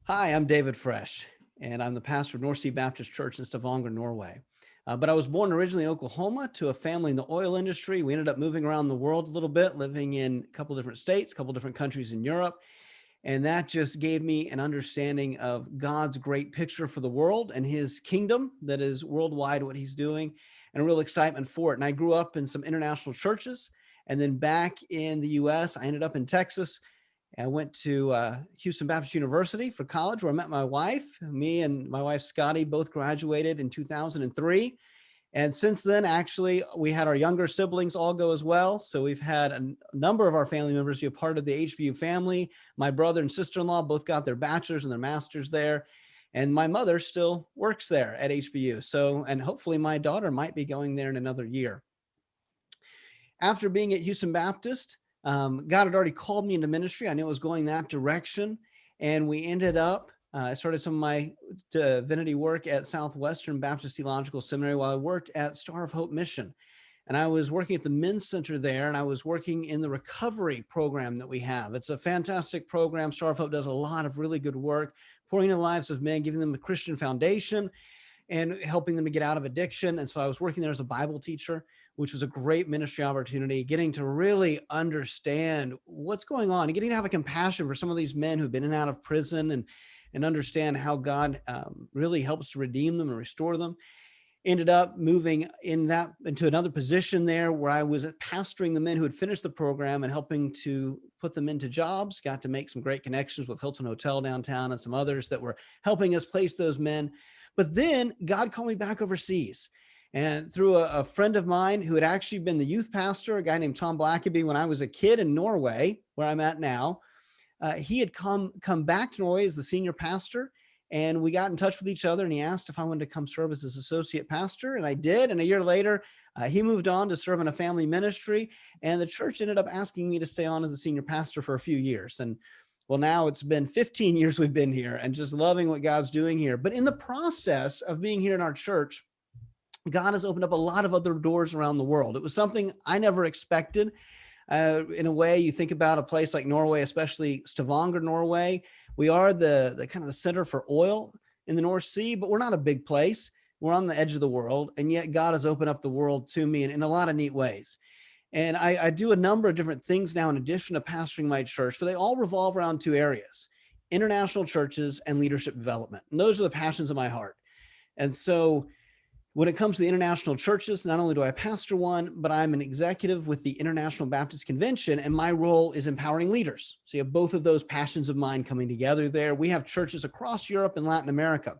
Hi, I'm David Fresch, and I'm the pastor of North Sea Baptist Church in Stavanger, Norway. But I was born originally in Oklahoma to a family in the oil industry. We ended up moving around the world a little bit, living in a couple different states, a couple different countries in Europe. And that just gave me an understanding of God's great picture for the world and his kingdom that is worldwide, what he's doing, and a real excitement for it. And I grew up in some international churches. And then back in the US, I ended up in Texas. I went to Houston Baptist University for college, where I met my wife. Me and my wife, Scottie, both graduated in 2003. And since then, actually, we had our younger siblings all go as well. So we've had a number of our family members be a part of the HBU family. My brother and sister-in-law both got their bachelor's and their master's there. And my mother still works there at HBU. So, and hopefully my daughter might be going there in another year. After being at Houston Baptist, God had already called me into ministry. I knew I was going that direction. And we ended up, I started some of my divinity work at Southwestern Baptist Theological Seminary while I worked at Star of Hope Mission. And I was working at the men's center there, and I was working in the recovery program that we have. It's a fantastic program. Star of Hope does a lot of really good work, pouring into the lives of men, giving them a Christian foundation and helping them to get out of addiction. And so I was working there as a Bible teacher, which was a great ministry opportunity, getting to really understand what's going on and getting to have a compassion for some of these men who've been in and out of prison and understand how God really helps to redeem them and restore them. Ended up moving into another position there where I was pastoring the men who had finished the program and helping to put them into jobs. Got to make some great connections with Hilton Hotel downtown and some others that were helping us place those men. But then God called me back overseas. And through a friend of mine who had actually been the youth pastor, a guy named Tom Blackaby, when I was a kid in Norway, where I'm at now, he had come back to Norway as the senior pastor. And we got in touch with each other, and he asked if I wanted to come serve as his associate pastor. And I did. And a year later, he moved on to serve in a family ministry. And the church ended up asking me to stay on as a senior pastor for a few years. And well, now it's been 15 years we've been here and just loving what God's doing here. But in the process of being here in our church, God has opened up a lot of other doors around the world. It was something I never expected. In a way, you think about a place like Norway, especially Stavanger, Norway. We are the kind of the center for oil in the North Sea, but we're not a big place. We're on the edge of the world, and yet God has opened up the world to me in a lot of neat ways. And I do a number of different things now in addition to pastoring my church, but they all revolve around two areas: international churches and leadership development. And those are the passions of my heart. And so when it comes to the international churches, not only do I pastor one, but I'm an executive with the International Baptist Convention, and my role is empowering leaders. So you have both of those passions of mine coming together there. We have churches across Europe and Latin America.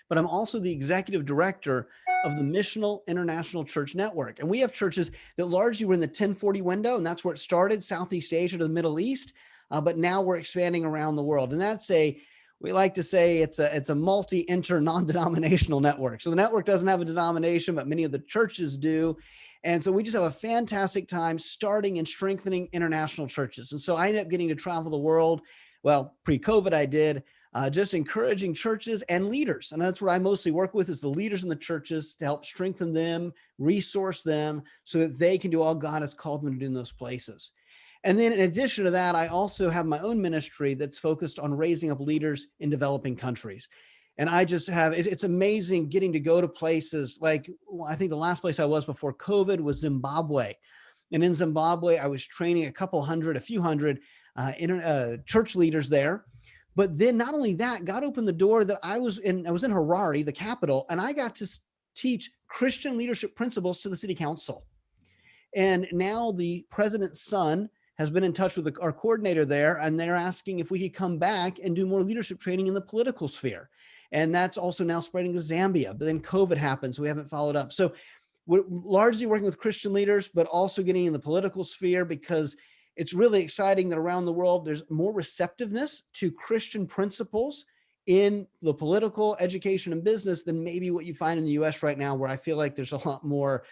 But I'm also the executive director of the Missional International Church Network. And we have churches that largely were in the 1040 window, and that's where it started, Southeast Asia to the Middle East. But now we're expanding around the world. And we like to say it's a multi-inter non-denominational network. So the network doesn't have a denomination, but many of the churches do. And so we just have a fantastic time starting and strengthening international churches. And so I ended up getting to travel the world. Well, pre-COVID I did, just encouraging churches and leaders. And that's what I mostly work with, is the leaders in the churches, to help strengthen them, resource them so that they can do all God has called them to do in those places. And then in addition to that, I also have my own ministry that's focused on raising up leaders in developing countries. And I just it's amazing getting to go to places like, I think the last place I was before COVID was Zimbabwe. And in Zimbabwe, I was training a few hundred church leaders there. But then not only that, God opened the door that I was in Harare, the capital, and I got to teach Christian leadership principles to the city council. And now the president's son has been in touch with our coordinator there, and they're asking if we could come back and do more leadership training in the political sphere. And that's also now spreading to Zambia, but then COVID happened, so we haven't followed up. So we're largely working with Christian leaders, but also getting in the political sphere, because it's really exciting that around the world, there's more receptiveness to Christian principles in the political, education, and business than maybe what you find in the US right now, where I feel like there's a lot more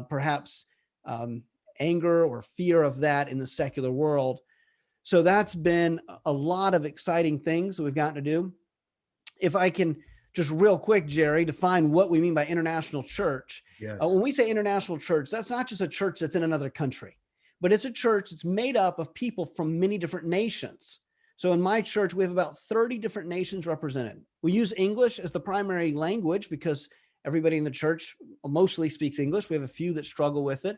perhaps anger or fear of that in the secular world. So that's been a lot of exciting things that we've gotten to do. If I can just real quick, Jerry, define what we mean by international church. Yes. When we say international church, that's not just a church that's in another country, but it's a church that's made up of people from many different nations. So in my church, we have about 30 different nations represented. We use English as the primary language because everybody in the church mostly speaks English. We have a few that struggle with it,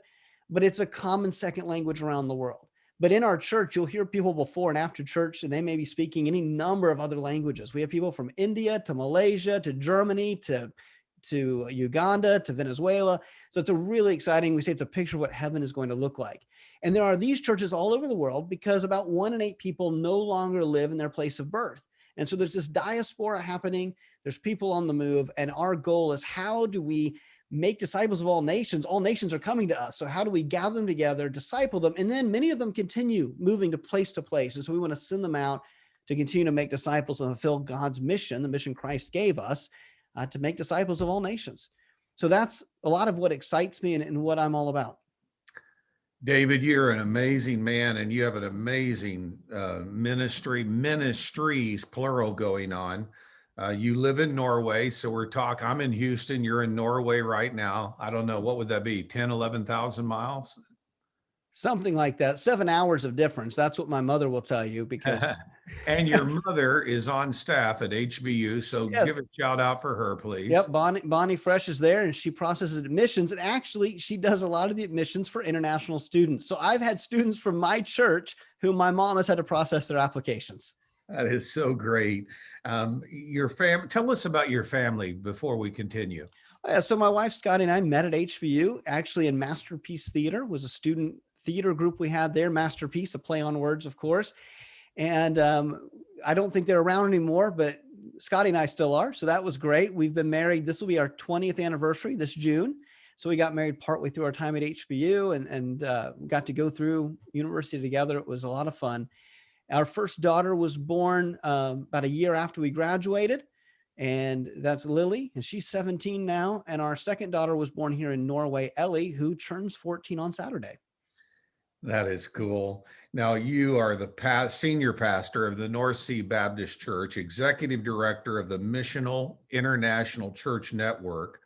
but it's a common second language around the world. But in our church, you'll hear people before and after church, and they may be speaking any number of other languages. We have people from India to Malaysia to Germany to Uganda to Venezuela. So it's a really exciting, we say it's a picture of what heaven is going to look like. And there are these churches all over the world because about 1 in 8 people no longer live in their place of birth. And so there's this diaspora happening. There's people on the move. And our goal is, how do we make disciples of all nations? All nations are coming to us. So how do we gather them together, disciple them? And then many of them continue moving to place. And so we want to send them out to continue to make disciples and fulfill God's mission, the mission Christ gave us, to make disciples of all nations. So that's a lot of what excites me and what I'm all about. David, you're an amazing man, and you have an amazing ministries, plural, going on. You live in Norway, so I'm in Houston, you're in Norway right now. I don't know, what would that be, 10, 11,000 miles? Something like that, 7 hours of difference. That's what my mother will tell you, because. And your mother is on staff at HBU, so Yes. Give a shout out for her, please. Yep, Bonnie Fresch is there, and she processes admissions, and actually she does a lot of the admissions for international students. So I've had students from my church who my mom has had to process their applications. That is so great. Tell us about your family before we continue. So my wife, Scottie, and I met at HBU, actually in Masterpiece Theater, was a student theater group we had there. Masterpiece, a play on words, of course. And I don't think they're around anymore, but Scottie and I still are. So that was great. We've been married. This will be our 20th anniversary this June. So we got married partway through our time at HBU and got to go through university together. It was a lot of fun. Our first daughter was born about a year after we graduated, and that's Lily, and she's 17 now. And our second daughter was born here in Norway, Ellie, who turns 14 on Saturday. That is cool. Now, you are the senior pastor of the North Sea Baptist Church, executive director of the Missional International Church Network.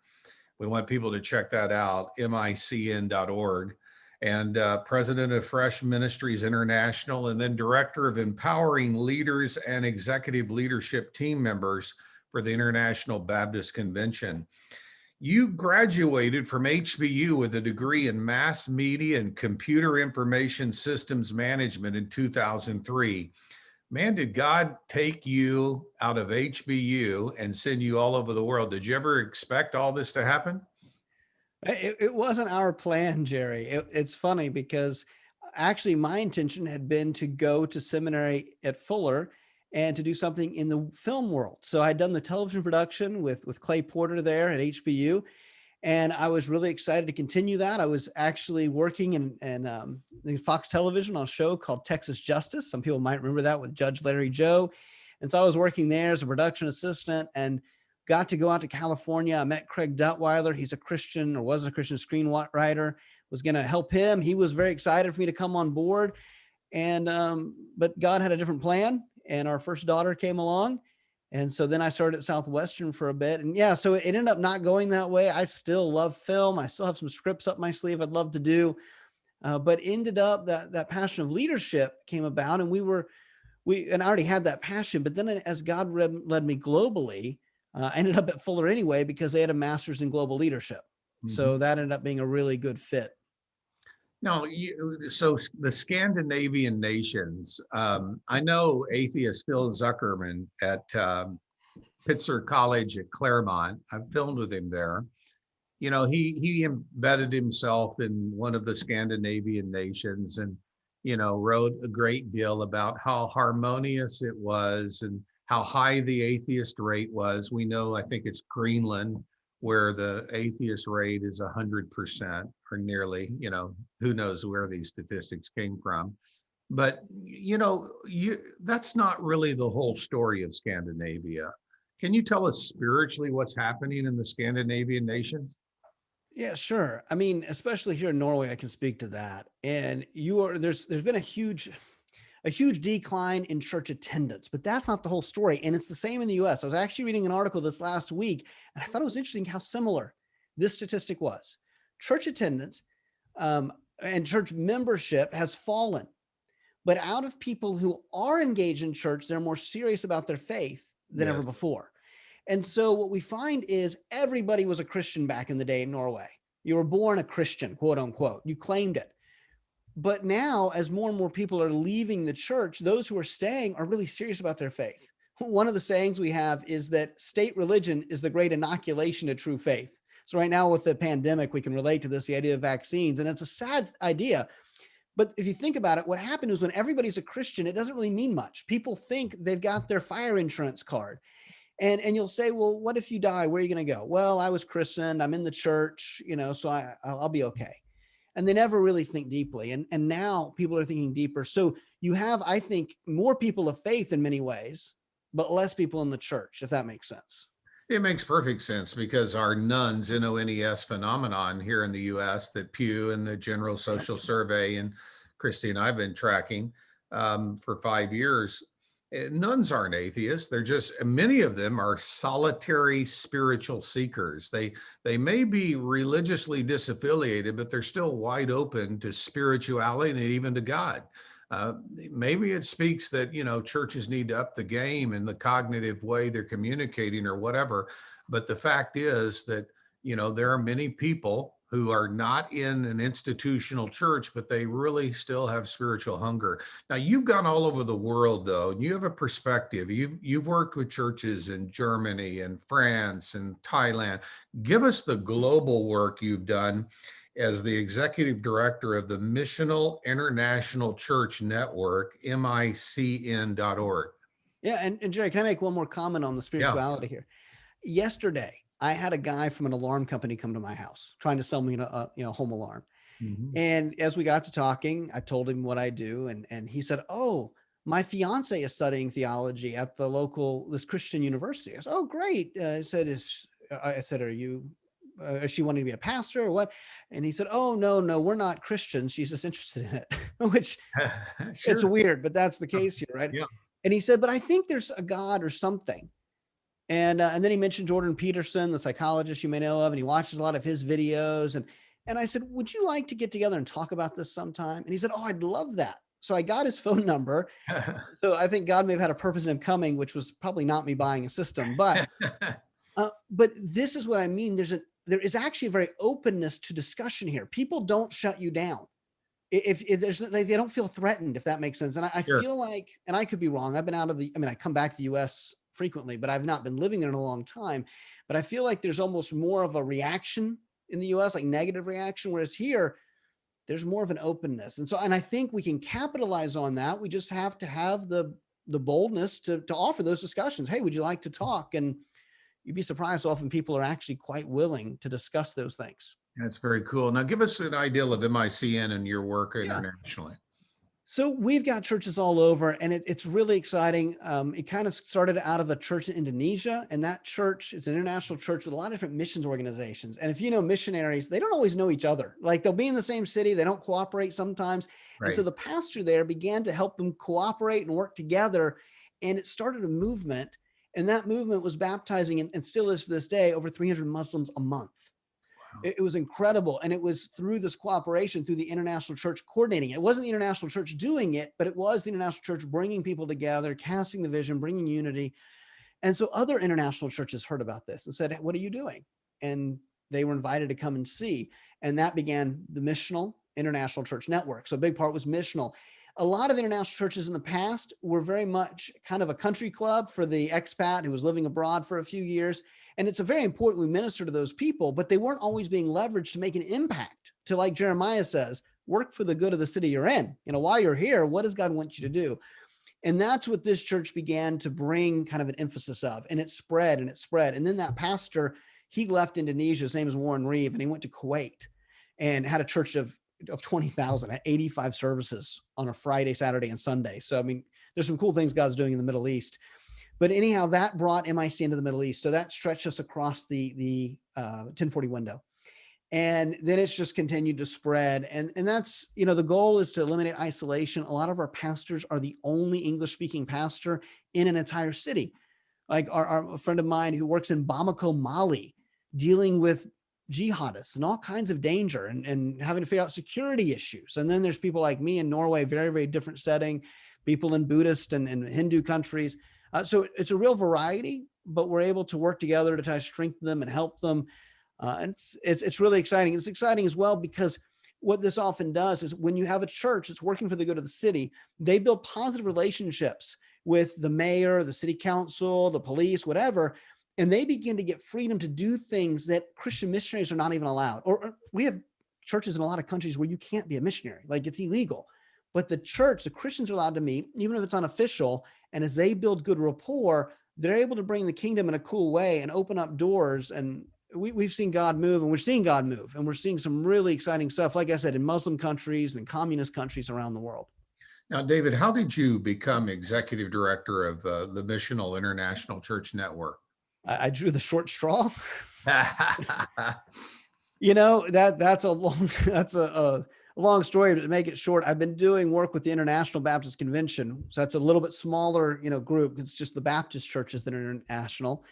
We want people to check that out, micn.org, and president of Fresch Ministries International, and then director of empowering leaders and executive leadership team members for the International Baptist Convention. You graduated from HBU with a degree in mass media and computer information systems management in 2003. Man, did God take you out of HBU and send you all over the world? Did you ever expect all this to happen? It wasn't our plan, Jerry. It's funny because actually my intention had been to go to seminary at Fuller and to do something in the film world. So I'd done the television production with Clay Porter there at HBU, and I was really excited to continue that. I was actually working in Fox Television on a show called Texas Justice. Some people might remember that, with Judge Larry Joe. And so I was working there as a production assistant and got to go out to California. I met Craig Duttweiler. He's a Christian, or was a Christian screenwriter, was going to help him. He was very excited for me to come on board. And, but God had a different plan, and our first daughter came along. And so then I started at Southwestern for a bit. And yeah, so it ended up not going that way. I still love film. I still have some scripts up my sleeve I'd love to do. But ended up that passion of leadership came about, and I already had that passion. But then as God led me globally, I ended up at Fuller anyway, because they had a master's in global leadership. Mm-hmm. So that ended up being a really good fit. Now, so the Scandinavian nations, I know atheist Phil Zuckerman at Pitzer College at Claremont. I've filmed with him there. You know, he embedded himself in one of the Scandinavian nations and, you know, wrote a great deal about how harmonious it was and how high the atheist rate was. We know, I think it's Greenland, where the atheist rate is 100% or nearly, you know, who knows where these statistics came from. But, you know, that's not really the whole story of Scandinavia. Can you tell us spiritually what's happening in the Scandinavian nations? Yeah, sure. I mean, especially here in Norway, I can speak to that. And there's been a huge decline in church attendance, but that's not the whole story. And it's the same in the US. I was actually reading an article this last week, and I thought it was interesting how similar this statistic was. Church attendance and church membership has fallen, but out of people who are engaged in church, they're more serious about their faith than ever Yes. before. And so what we find is everybody was a Christian back in the day in Norway. You were born a Christian, quote unquote. You claimed it. But now, as more and more people are leaving the church, those who are staying are really serious about their faith. One of the sayings we have is that state religion is the great inoculation to true faith. So right now with the pandemic, we can relate to this, the idea of vaccines, and it's a sad idea. But if you think about it, what happened is when everybody's a Christian, it doesn't really mean much. People think they've got their fire insurance card. And you'll say, well, what if you die? Where are you going to go? Well, I was christened. I'm in the church, so I'll be okay. And they never really think deeply. And now people are thinking deeper. So you have, I think, more people of faith in many ways, but less people in the church, if that makes sense. It makes perfect sense because our nuns, NONES phenomenon here in the US that Pew and the General Social Survey and Christy and I've been tracking for 5 years, nuns aren't atheists. They're just, many of them are solitary spiritual seekers. They may be religiously disaffiliated, but they're still wide open to spirituality and even to God. Maybe it speaks that, churches need to up the game in the cognitive way they're communicating or whatever. But the fact is that, there are many people who are not in an institutional church, but they really still have spiritual hunger. Now, you've gone all over the world, though, and you have a perspective. You've worked with churches in Germany and France and Thailand. Give us the global work you've done as the executive director of the Missional International Church Network, MICN.org. Yeah. And Jerry, can I make one more comment on the Yeah. spirituality here? Yesterday, I had a guy from an alarm company come to my house trying to sell me a home alarm. Mhm. And as we got to talking, I told him what I do. And he said, oh, my fiance is studying theology at this Christian university. I said, oh, great. I said, is she wanting to be a pastor or what? And he said, oh, no, we're not Christians. She's just interested in it, which it's Sure. weird, but that's the case here, right? Yeah. And he said, but I think there's a God or something. And then he mentioned Jordan Peterson, the psychologist you may know of, and he watches a lot of his videos. And I said, would you like to get together and talk about this sometime? And he said, oh, I'd love that. So I got his phone number. So I think God may have had a purpose in him coming, which was probably not me buying a system. But this is what I mean. There is actually a very openness to discussion here. People don't shut you down. If they don't feel threatened, if that makes sense. And I Sure. feel like, and I could be wrong. I've been I come back to the US frequently, but I've not been living there in a long time. But I feel like there's almost more of a reaction in the US, like negative reaction, whereas here, there's more of an openness. And I think we can capitalize on that. We just have to have the boldness to offer those discussions. Hey, would you like to talk? And you'd be surprised how often people are actually quite willing to discuss those things. That's very cool. Now, give us an idea of MICN and your work internationally. So we've got churches all over, and it's really exciting. It kind of started out of a church in Indonesia, and that church is an international church with a lot of different missions organizations. And if you know missionaries, they don't always know each other. Like they'll be in the same city, they don't cooperate sometimes. Right. And so the pastor there began to help them cooperate and work together, and it started a movement. And that movement was baptizing, and still is to this day, over 300 Muslims a month. It was incredible. And it was through this cooperation, through the international church coordinating it. It wasn't the international church doing it, but it was the international church bringing people together, casting the vision, bringing unity. And so other international churches heard about this and said, what are you doing? And they were invited to come and see. And that began the Missional International Church Network. So a big part was missional. A lot of international churches in the past were very much kind of a country club for the expat who was living abroad for a few years. And it's a very important we minister to those people, but they weren't always being leveraged to make an impact, to, like Jeremiah says, work for the good of the city you're in. While you're here, what does God want you to do? And that's what this church began to bring kind of an emphasis of, and it spread and it spread. And then that pastor, he left Indonesia, his name is Warren Reeve, and he went to Kuwait and had a church of 20,000 at 85 services on a Friday, Saturday, and Sunday. So, there's some cool things God's doing in the Middle East. But anyhow, that brought MIC into the Middle East. So that stretched us across the 1040 window. And then it's just continued to spread. And that's, the goal is to eliminate isolation. A lot of our pastors are the only English-speaking pastor in an entire city. Like a friend of mine who works in Bamako, Mali, dealing with jihadists and all kinds of danger and having to figure out security issues. And then there's people like me in Norway, very, very different setting, people in Buddhist and Hindu countries. So it's a real variety, but we're able to work together to try to strengthen them and help them. And it's really exciting. It's exciting as well because what this often does is when you have a church that's working for the good of the city, they build positive relationships with the mayor, the city council, the police, whatever, and they begin to get freedom to do things that Christian missionaries are not even allowed. Or we have churches in a lot of countries where you can't be a missionary, like it's illegal. But the church, the Christians are allowed to meet, even if it's unofficial. And as they build good rapport, they're able to bring the kingdom in a cool way and open up doors. And we've seen God move, and we're seeing God move, and we're seeing some really exciting stuff, like I said, in Muslim countries and communist countries around the world. Now, David, how did you become executive director of the Missional International Church Network? I drew the short straw. You know, that's a long story. To make it short, I've been doing work with the International Baptist Convention. So that's a little bit smaller, group. It's just the Baptist churches that are international.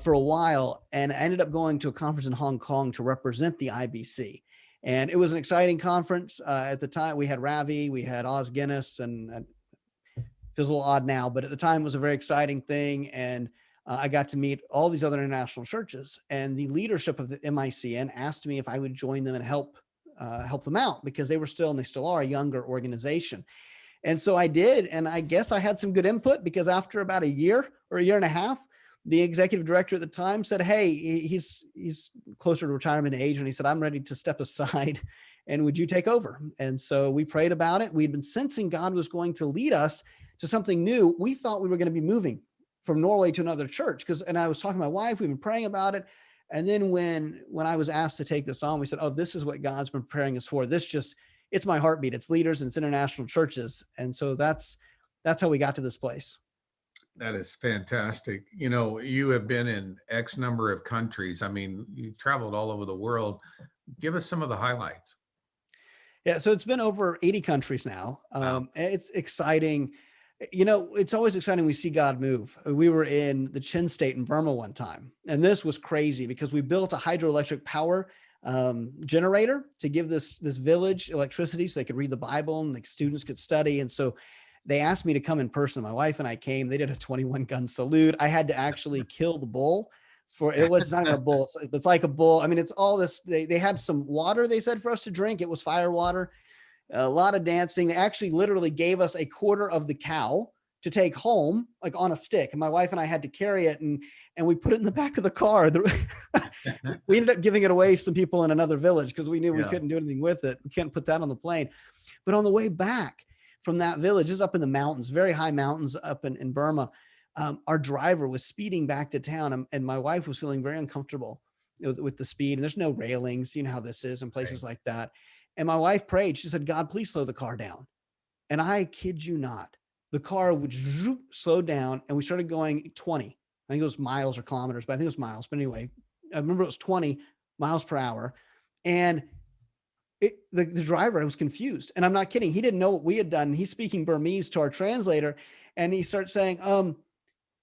For a while, and I ended up going to a conference in Hong Kong to represent the IBC. And it was an exciting conference. At the time, we had Ravi, we had Oz Guinness, and it feels a little odd now, but at the time it was a very exciting thing. And I got to meet all these other international churches, and the leadership of the MICN asked me if I would join them and help them out, because they still are a younger organization. And so I did. And I guess I had some good input, because after about a year or a year and a half, the executive director at the time said, hey, he's closer to retirement age. And he said, I'm ready to step aside, and would you take over? And so we prayed about it. We'd been sensing God was going to lead us to something new. We thought we were going to be moving from Norway to another church, and I was talking to my wife, we've been praying about it. And then when I was asked to take this on, we said, oh, this is what God's been preparing us for. It's my heartbeat. It's leaders and it's international churches. And so that's how we got to this place. That is fantastic. You have been in X number of countries. I mean, you've traveled all over the world. Give us some of the highlights. Yeah, so it's been over 80 countries now. Wow. It's exciting. It's always exciting. We see God move. We were in the Chin State in Burma one time, and this was crazy because we built a hydroelectric power generator to give this village electricity so they could read the Bible and the students could study. And so they asked me to come in person. My wife and I came. They did a 21 gun salute. I had to actually kill the bull. It's not even a bull. It's like a bull. I mean, it's all this. They had some water, they said, for us to drink. It was fire water. A lot of dancing. They actually literally gave us a quarter of the cow to take home, like on a stick. And my wife and I had to carry it, and we put it in the back of the car. We ended up giving it away to some people in another village because we knew we couldn't do anything with it. We can't put that on the plane. But on the way back from that village, is up in the mountains, very high mountains up in Burma. Our driver was speeding back to town, and my wife was feeling very uncomfortable with the speed. And there's no railings, you know how this is in places like that. And my wife prayed. She said, God, please slow the car down. And I kid you not, the car would slow down, and we started going 20. I think it was miles or kilometers, but I think it was miles. But anyway, I remember it was 20 miles per hour. And the driver was confused. And I'm not kidding. He didn't know what we had done. He's speaking Burmese to our translator. And he starts saying,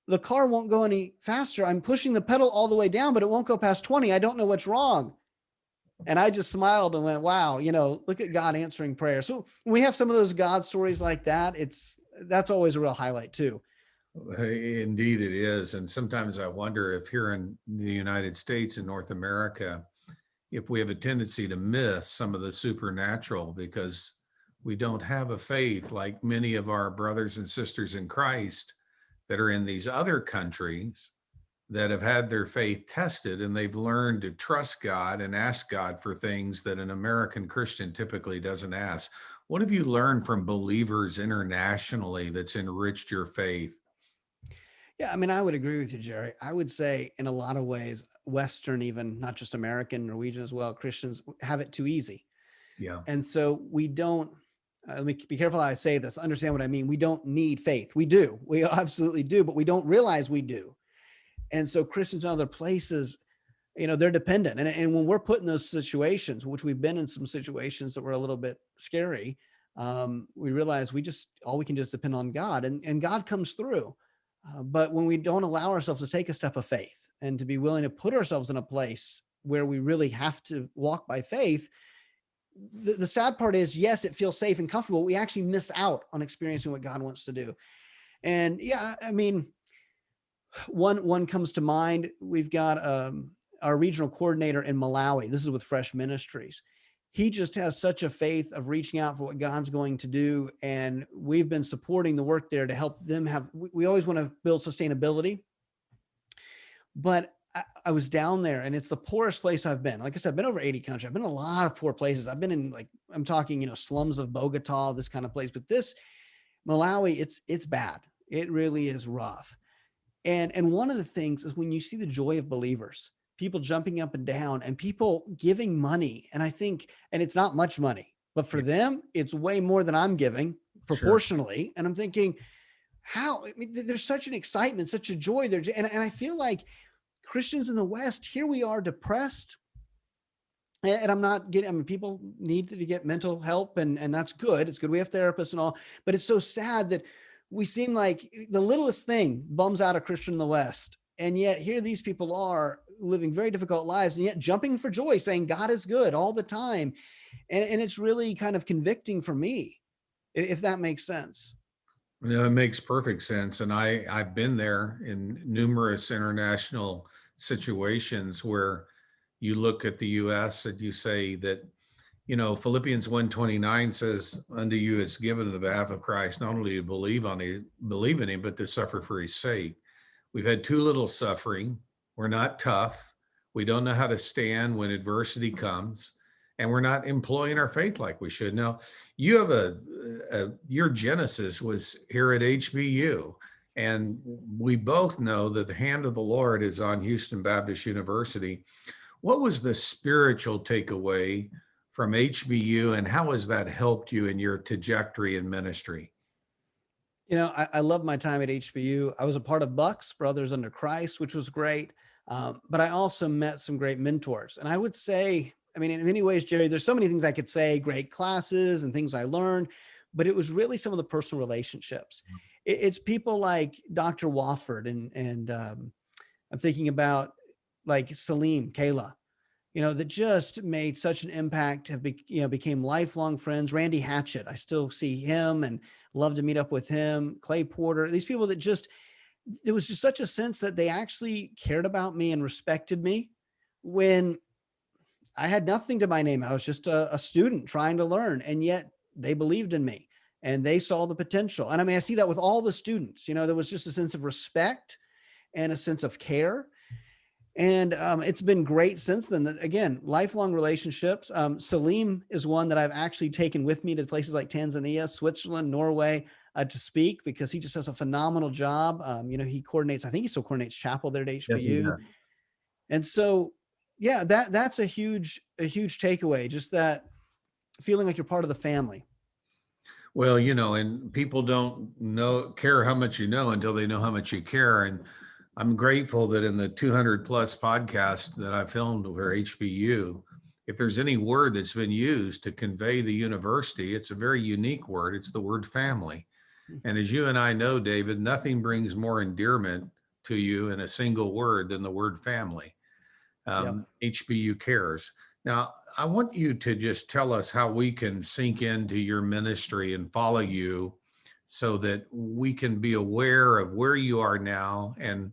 the car won't go any faster. I'm pushing the pedal all the way down, but it won't go past 20. I don't know what's wrong. And I just smiled and went, wow, look at God answering prayer. So when we have some of those God stories like that, that's always a real highlight too. Indeed it is. And sometimes I wonder if here in the United States and North America, if we have a tendency to miss some of the supernatural because we don't have a faith like many of our brothers and sisters in Christ that are in these other countries that have had their faith tested, and they've learned to trust God and ask God for things that an American Christian typically doesn't ask. What have you learned from believers internationally that's enriched your faith? Yeah, I mean, I would agree with you, Jerry. I would say in a lot of ways, Western, even not just American, Norwegian as well, Christians have it too easy. Yeah. And so we don't, let me be careful how I say this, understand what I mean. We don't need faith. We do. We absolutely do, but we don't realize we do. And so Christians in other places, they're dependent. And when we're put in those situations, which we've been in some situations that were a little bit scary, we realize all we can do is depend on God, and God comes through. But when we don't allow ourselves to take a step of faith and to be willing to put ourselves in a place where we really have to walk by faith, the sad part is, yes, it feels safe and comfortable. We actually miss out on experiencing what God wants to do. And yeah, I mean, one comes to mind. We've got our regional coordinator in Malawi. This is with Fresch Ministries. He just has such a faith of reaching out for what God's going to do. And we've been supporting the work there to help them have, we always want to build sustainability. But I was down there, and it's the poorest place I've been. Like I said, I've been over 80 countries. I've been in a lot of poor places. I've been in, like, I'm talking, slums of Bogota, this kind of place. But this Malawi, it's bad. It really is rough. And one of the things is when you see the joy of believers, people jumping up and down and people giving money. And I think, and it's not much money, but for them, it's way more than I'm giving proportionally. Sure. And I'm thinking, how, I mean, there's such an excitement, such a joy there. And I feel like Christians in the West, here we are depressed. And I'm not getting, I mean, people need to get mental help, and that's good. It's good we have therapists and all, but it's so sad that we seem like the littlest thing bums out a Christian in the West. And yet here these people are living very difficult lives, and yet jumping for joy, saying God is good all the time. And it's really kind of convicting for me, if that makes sense. It makes perfect sense. And I've been there in numerous international situations where you look at the U.S. and you say that, Philippians 1:29 says, unto you it's given in the behalf of Christ, not only to believe in him, but to suffer for his sake. We've had too little suffering. We're not tough. We don't know how to stand when adversity comes, and we're not employing our faith like we should. Now, you have your genesis was here at HBU, and we both know that the hand of the Lord is on Houston Baptist University. What was the spiritual takeaway from HBU, and how has that helped you in your trajectory in ministry? I love my time at HBU. I was a part of Bucks, Brothers Under Christ, which was great. But I also met some great mentors. And I would say, I mean, in many ways, Jerry, there's so many things I could say, great classes and things I learned, but it was really some of the personal relationships. It's people like Dr. Wofford, and I'm thinking about like Salim, Kayla, that just made such an impact, became lifelong friends. Randy Hatchett, I still see him and love to meet up with him. Clay Porter, these people that there was just such a sense that they actually cared about me and respected me when I had nothing to my name. I was just a student trying to learn, and yet they believed in me and they saw the potential. And I mean, I see that with all the students, there was just a sense of respect and a sense of care. And it's been great since then. Again, lifelong relationships. Salim is one that I've actually taken with me to places like Tanzania, Switzerland, Norway to speak, because he just does a phenomenal job. He coordinates, I think he still coordinates chapel there at HBU. Yes, and so, yeah, that's a huge takeaway, just that feeling like you're part of the family. Well, and people don't care how much you know until they know how much you care. And I'm grateful that in the 200 plus podcasts that I filmed over HBU, if there's any word that's been used to convey the university, it's a very unique word. It's the word family. And as you and I know, David, nothing brings more endearment to you in a single word than the word family. HBU cares. Now, I want you to just tell us how we can sink into your ministry and follow you so that we can be aware of where you are now and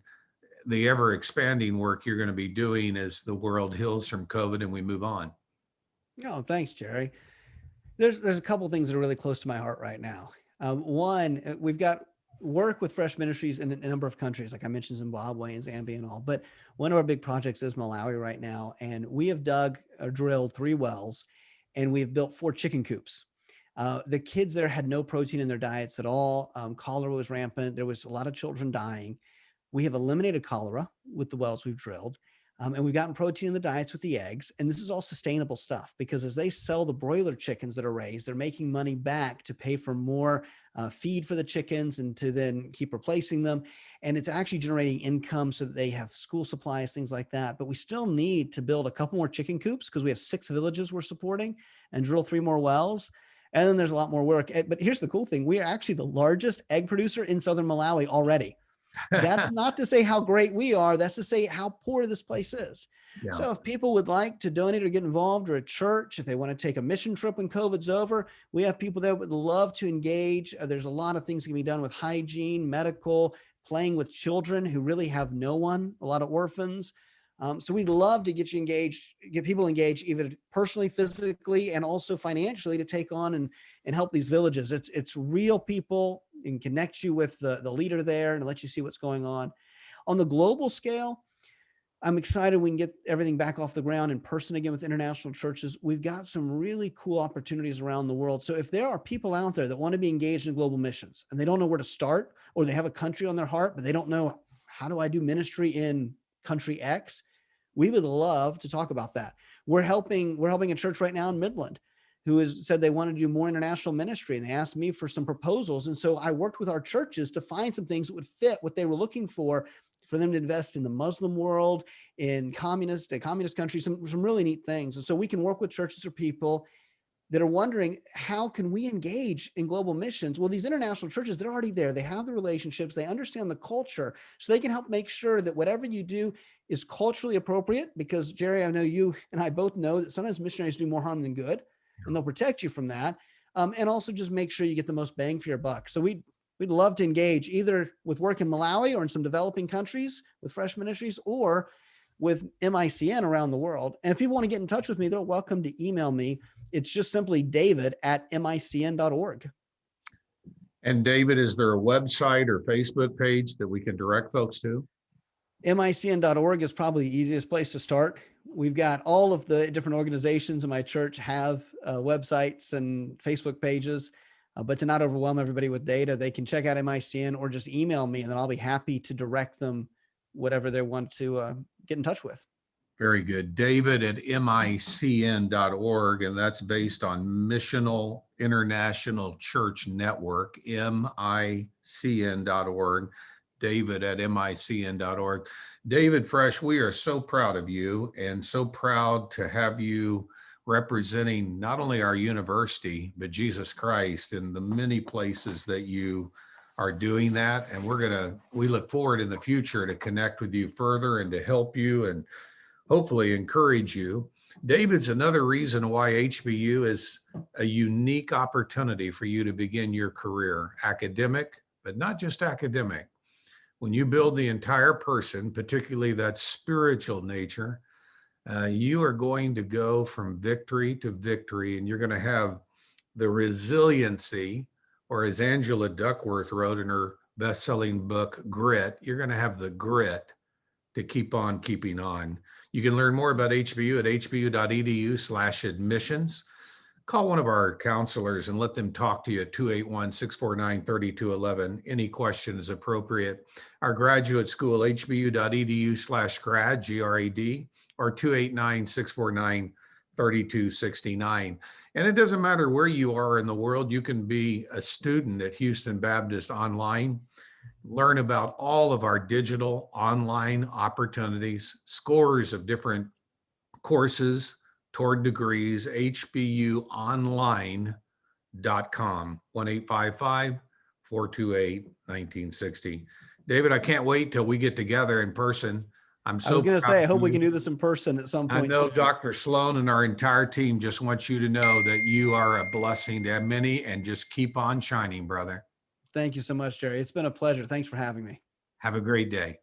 the ever expanding work you're going to be doing as the world heals from COVID and we move on. Oh, thanks, Jerry. There's a couple of things that are really close to my heart right now. One, we've got work with Fresch Ministries in a number of countries, like I mentioned, Zimbabwe and Zambia and all, but one of our big projects is Malawi right now. And we have dug or drilled 3 wells, and we've built 4 chicken coops. The kids there had no protein in their diets at all. Cholera was rampant. There was a lot of children dying. We have eliminated cholera with the wells we've drilled, and we've gotten protein in the diets with the eggs. And this is all sustainable stuff, because as they sell the broiler chickens that are raised, they're making money back to pay for more feed for the chickens and to then keep replacing them. And it's actually generating income so that they have school supplies, things like that. But we still need to build a couple more chicken coops, because we have 6 villages we're supporting, and drill 3 more wells. And then there's a lot more work. But here's the cool thing. We are actually the largest egg producer in southern Malawi already. That's not to say how great we are. That's to say how poor this place is. Yeah. So if people would like to donate or get involved, or a church, if they want to take a mission trip when COVID's over, we have people that would love to engage. There's a lot of things that can be done with hygiene, medical, playing with children who really have no one, a lot of orphans. So we'd love to get you engaged, get people engaged, even personally, physically, and also financially, to take on and help these villages. It's real people, and connect you with the leader there and let you see what's going on. On the global scale, I'm excited we can get everything back off the ground in person again with international churches. We've got some really cool opportunities around the world. So if there are people out there that want to be engaged in global missions and they don't know where to start, or they have a country on their heart, but they don't know, how do I do ministry in country X? We would love to talk about that. We're helping a church right now in Midland who has said they want to do more international ministry, and they asked me for some proposals. And so I worked with our churches to find some things that would fit what they were looking for them to invest in the Muslim world, in communist countries, some really neat things. And so we can work with churches or people that are wondering, how can we engage in global missions? Well, these international churches, they're already there. They have the relationships, they understand the culture, so they can help make sure that whatever you do is culturally appropriate. Because Jerry, I know you and I both know that sometimes missionaries do more harm than good, and they'll protect you from that. And also just make sure you get the most bang for your buck. So we'd love to engage either with work in Malawi or in some developing countries with Fresch Ministries, or with MICN around the world. And if people want to get in touch with me, they're welcome to email me. It's just simply david@micn.org. And David, is there a website or Facebook page that we can direct folks to? MICN.org is probably the easiest place to start. We've got all of the different organizations in my church have websites and Facebook pages. But to not overwhelm everybody with data, they can check out MICN or just email me, and then I'll be happy to direct them whatever they want to get in touch with. Very good. David@micn.org, and that's based on Missional International Church Network, MICN.org. David@micn.org. David Fresch, we are so proud of you, and so proud to have you representing not only our university, but Jesus Christ in the many places that you are doing that. And we look forward in the future to connect with you further and to help you and hopefully encourage you. David's another reason why HBU is a unique opportunity for you to begin your career, academic, but not just academic. When you build the entire person, particularly that spiritual nature, you are going to go from victory to victory, and you're going to have the resiliency, or as Angela Duckworth wrote in her best-selling book, Grit, you're going to have the grit to keep on keeping on. You can learn more about HBU at hbu.edu/admissions. Call one of our counselors and let them talk to you at 281-649-3211. Any question is appropriate. Our graduate school, hbu.edu/grad, GRAD, or 289-649-3269. And it doesn't matter where you are in the world, you can be a student at Houston Baptist Online. Learn about all of our digital online opportunities, scores of different courses toward degrees, hbuonline.com, 1-855-428-1960. David, I can't wait till we get together in person. I was going to say, I hope we can do this in person at some point. I know Dr. Sloan and our entire team just want you to know that you are a blessing to have many, and just keep on shining, brother. Thank you so much, Jerry. It's been a pleasure. Thanks for having me. Have a great day.